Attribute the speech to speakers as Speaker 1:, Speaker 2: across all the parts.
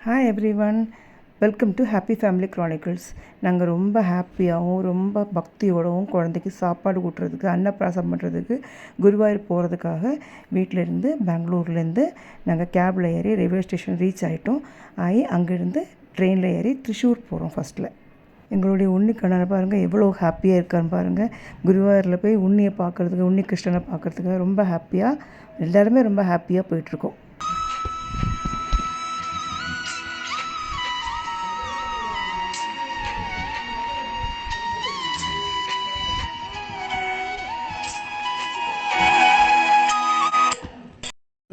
Speaker 1: Hi everyone, welcome to happy family chronicles. நாங்கள் ரொம்ப ஹாப்பியாகவும் ரொம்ப பக்தியோடவும் குழந்தைக்கு சாப்பாடு ஊட்டுறதுக்கு, அன்னப்பிராசம் பண்ணுறதுக்கு, குருவாயூர் போகிறதுக்காக வீட்டிலேருந்து பெங்களூர்லேருந்து நாங்கள் கேபில் ஏறி ரயில்வே ஸ்டேஷன் ரீச் ஆகிட்டோம். அங்கேருந்து ட்ரெயினில் ஏறி த்ரிஷூர் போகிறோம். ஃபஸ்ட்டில் எங்களுடைய உன்னி கண்ணனை பாருங்கள், எவ்வளோ ஹாப்பியாக இருக்கான்னு பாருங்கள். குருவாயூரில் போய் உன்னியை பார்க்குறதுக்கு, உன்னி கிருஷ்ணனை பார்க்குறதுக்கு ரொம்ப ஹாப்பியாக, எல்லாருமே ரொம்ப ஹாப்பியாக போயிட்டுருக்கோம்.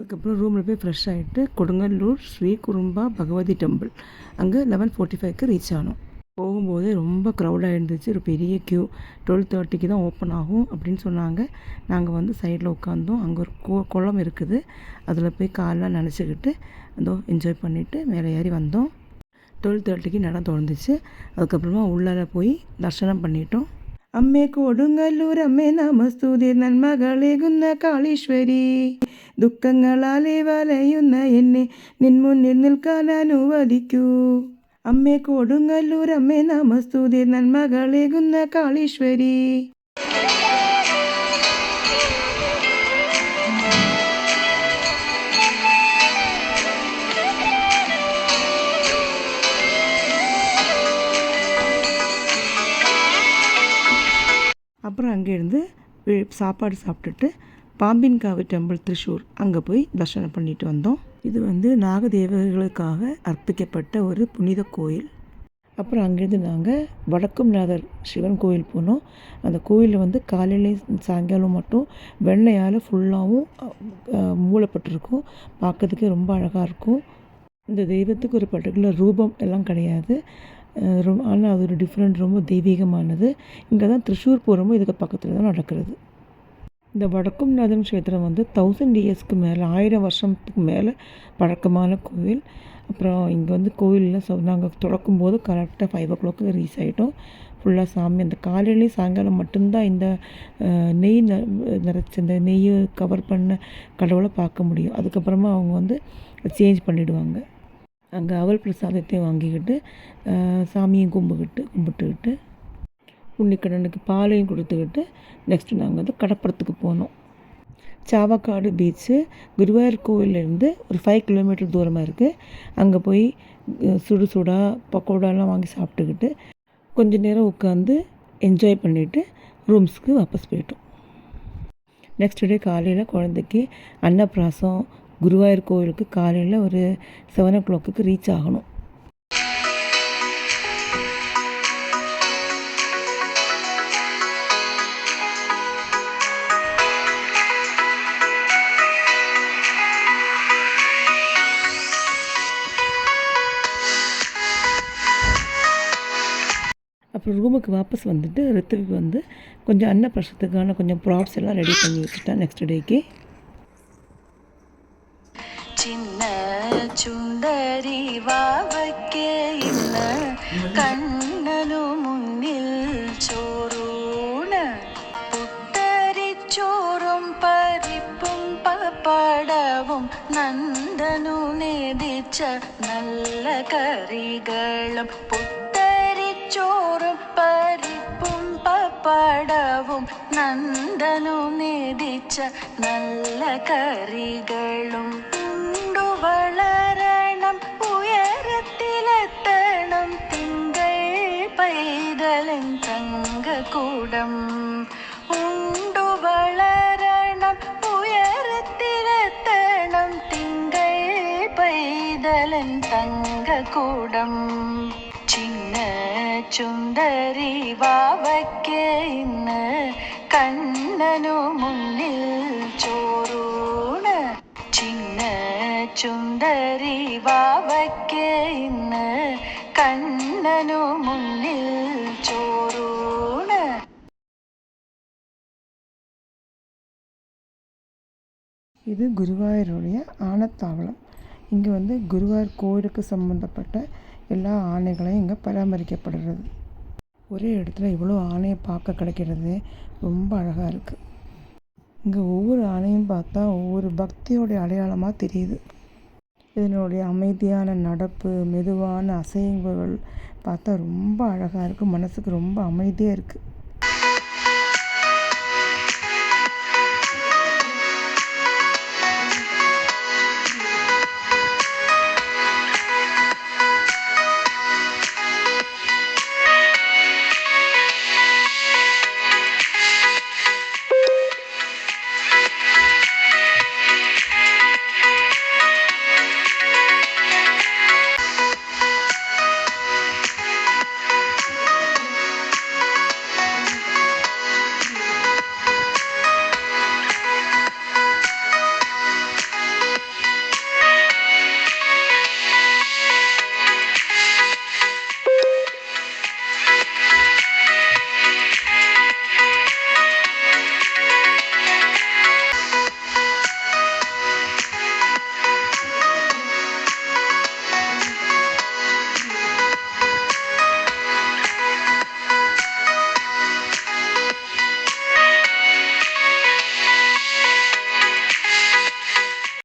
Speaker 1: அதுக்கப்புறம் ரூமில் போய் ஃப்ரெஷ் ஆகிட்டு கொடுங்கல்லூர் ஸ்ரீ குறும்பா பகவதி டெம்பிள் அங்கே 11:45க்கு ரீச் ஆனோம். போகும்போதே ரொம்ப க்ரௌடாக இருந்துச்சு, ஒரு பெரிய க்யூ. 12:30க்கு தான் ஓப்பன் ஆகும் அப்படின்னு சொன்னாங்க. நாங்கள் வந்து சைடில் உட்காந்தோம். அங்கே ஒரு குளம் இருக்குது, அதில் போய் காலெலாம் நினச்சிக்கிட்டு அதோ என்ஜாய் பண்ணிவிட்டு மேலே ஏறி வந்தோம். 12:30க்கு நட திறந்துச்சு. அதுக்கப்புறமா உள்ளார போய் தரிசனம் பண்ணிட்டோம். അമ്മേ കൊടുങ്ങല്ലൂർ അമ്മേ നമസ്തുതി, നന്മകളേകുന്ന കാളീശ്വരി, ദുഃഖങ്ങളാലെ വലയുന്ന എന്നെ നിൻ മുന്നിൽ നിൽക്കാൻ അനുവദിക്കൂ. അമ്മേ കൊടുങ്ങല്ലൂർ അമ്മേ നമസ്തുതി, നന്മകളേകുന്ന കാളീശ്വരി. அப்புறம் அங்கேருந்து சாப்பாடு சாப்பிட்டுட்டு பாம்பின்காவு டெம்பிள் த்ரிஷூர் அங்கே போய் தரிசனம் பண்ணிட்டு வந்தோம். இது வந்து நாகதேவர்களுக்காக அர்ப்பிக்கப்பட்ட ஒரு புனித கோயில். அப்புறம் அங்கேருந்து நாங்கள் வடக்கும்நாதர் சிவன் கோயில் போனோம். அந்த கோயிலில் வந்து காலையிலையும் சாயங்காலம் மட்டும் வெண்ணையால் ஃபுல்லாகவும் மூடப்பட்டிருக்கும். பார்க்கறதுக்கு ரொம்ப அழகாக இருக்கும். இந்த தெய்வத்துக்கு ஒரு பர்டிகுலர் ரூபம் எல்லாம் கிடையாது, ஆனால் அது ஒரு டிஃப்ரெண்ட், ரொம்ப தெய்வீகமானது. இங்கே தான் த்ரிஷூர் போகிறோமோ இதுக்கு பக்கத்தில் தான் நடக்கிறது. இந்த வடக்கும்நாதன் க்ஷேத்திரம் வந்து 1000 இயர்ஸ்க்கு மேலே, 1000 வருஷத்துக்கு மேலே பழக்கமான கோவில். அப்புறம் இங்கே வந்து கோவிலில் நாங்கள் திறக்கும்போது கரெக்டாக 5 o'clock ரீச் ஆகிட்டோம். ஃபுல்லாக சாமி அந்த காலையிலேயும் சாயங்காலம் மட்டும்தான் இந்த நெய் நிறச்ச இந்த நெய்யை கவர் பண்ண கடவுளை பார்க்க முடியும். அதுக்கப்புறமா அவங்க வந்து சேஞ்ச் பண்ணிவிடுவாங்க. அங்கே அவல் பிரசாதத்தையும் வாங்கிக்கிட்டு சாமியும் கும்பிட்டுக்கிட்டு உன்னிக்கண்ணனுக்கு பாலையும் கொடுத்துக்கிட்டு நெக்ஸ்ட்டு நாங்கள் வந்து கடப்படத்துக்கு போனோம். சாவக்காடு பீச்சு குருவாயூர் கோவிலேருந்து ஒரு 5 கிலோமீட்டர் தூரமாக இருக்குது. அங்கே போய் சுடாக பக்கோடாலாம் வாங்கி சாப்பிட்டுக்கிட்டு கொஞ்சம் நேரம் உட்காந்து என்ஜாய் பண்ணிவிட்டு ரூம்ஸ்க்கு வாபஸ் போயிட்டோம். நெக்ஸ்ட் டே காலையில் குழந்தைக்கு அன்னப்பிராசம் குருவாயூர் கோவிலுக்கு காலையில் ஒரு 7 o'clock ரீச் ஆகணும். அப்புறம் ரூமுக்கு வாபஸ் வந்துட்டு ரித்துவுக்கு வந்து கொஞ்சம் அன்னப்பிராசத்துக்கான கொஞ்சம் ப்ராப்ஸ் எல்லாம் ரெடி பண்ணி வச்சுட்டேன் நெக்ஸ்ட் டேக்கு.
Speaker 2: சின்ன சுந்தரி வாவக்கே இன்ன കണ്ണനു മുന്നിൽ ചോറൂണ പുട്ടരിച്ചോറും പരിപ്പും പപ്പടവും നന്ദനു നേദിച്ച നല്ല കറികളും പുട്ടരിച്ചോറും പരിപ്പും പപ്പടവും നന്ദനു നേദിച്ച നല്ല കറികളും വളരണം ഉയരത്തിലെത്തണം തിങ്കൾ പൈതലൻ തങ്കക്കൂടം ഉണ്ടു വളരണം ഉയരത്തിലെത്തണം തിങ്കൾ പൈതലൻ തങ്കക്കൂടം ചിന്ന ചുന്ദരി വാവയ്ക്ക് ഇന്ന് കണ്ണനു മുന്നിൽ ചോറൂണ്. ചിന്ന ചുന്ദരി വാവയ്ക്ക് ഇന്ന് കണ്ണനു മുന്നിൽ ചോറൂണ്.
Speaker 1: இது குருவாயூருடைய ஆனத்தாவளம். இங்கே வந்து குருவாயூர் கோயிலுக்கு சம்மந்தப்பட்ட எல்லா ஆணைகளையும் இங்கே பராமரிக்கப்படுறது. ஒரே இடத்துல இவ்வளோ ஆணையை பார்க்க கிடைக்கிறது ரொம்ப அழகாக இருக்குது. இங்கே ஒவ்வொரு ஆணையும் பார்த்தா ஒவ்வொரு பக்தியோடைய அடையாளமாக தெரியுது. இதனுடைய அமைதியான நடப்பு, மெதுவான அசைவுகள் பார்த்தா ரொம்ப அழகாக இருக்குது. மனதுக்கு ரொம்ப அமைதியாக இருக்குது.